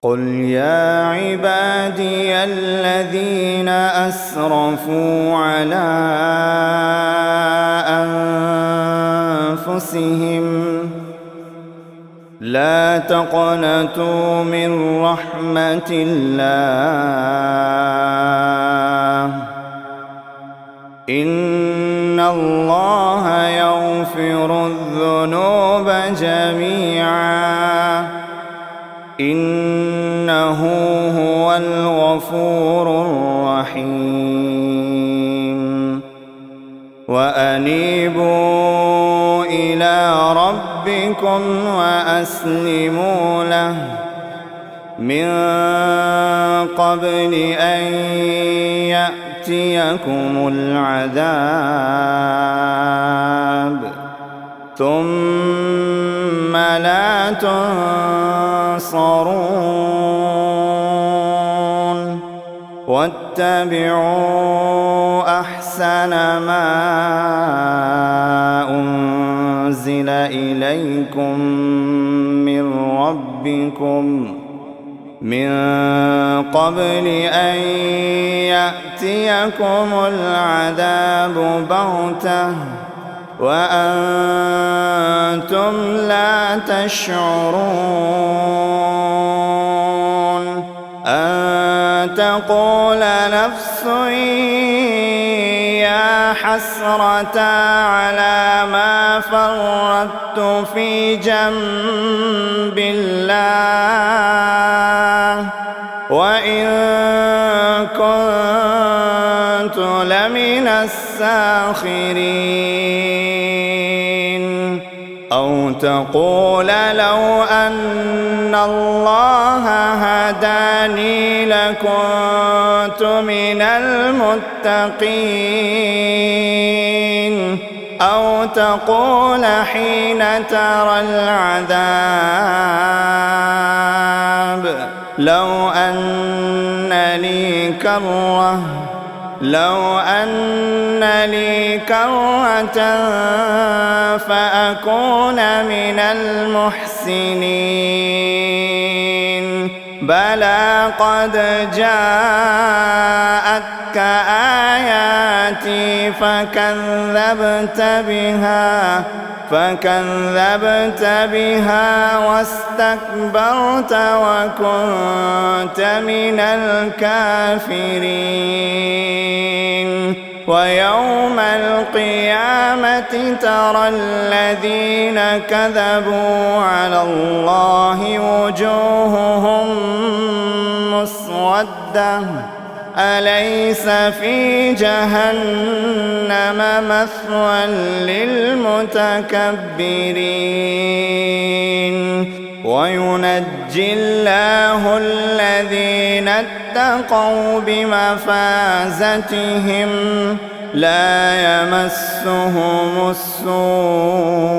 قل يا عبادي الذين أسرفوا على أنفسهم لا تقنطوا من رحمة الله إن الله يغفر الذنوب جميعا إنه هو الغفور الرحيم وأنيبوا إلى ربكم وأسلموا له من قبل أن يأتيكم العذاب ثم لا تنصرون واتبعوا أحسن ما أنزل إليكم من ربكم من قبل أن يأتيكم العذاب بغتة وأنتم لا تشعرون أن تقول نفس يا حسرة على ما فرطت في جنب الله وإن كنت لمن الساخرين أو تقول لو أن الله هداني لكنت من المتقين أو تقول حين ترى العذاب لو أن لي كرة فأكون من المحسنين بلى قد جاءتك آياتي فكذبت بها واستكبرت وكنت من الكافرين ويوم القيامة ترى الذين كذبوا على الله وجوههم مسودة أليس في جهنم مثوى للمتكبرين وينجي الله الذين اتقوا بمفازتهم لا يمسهم السوء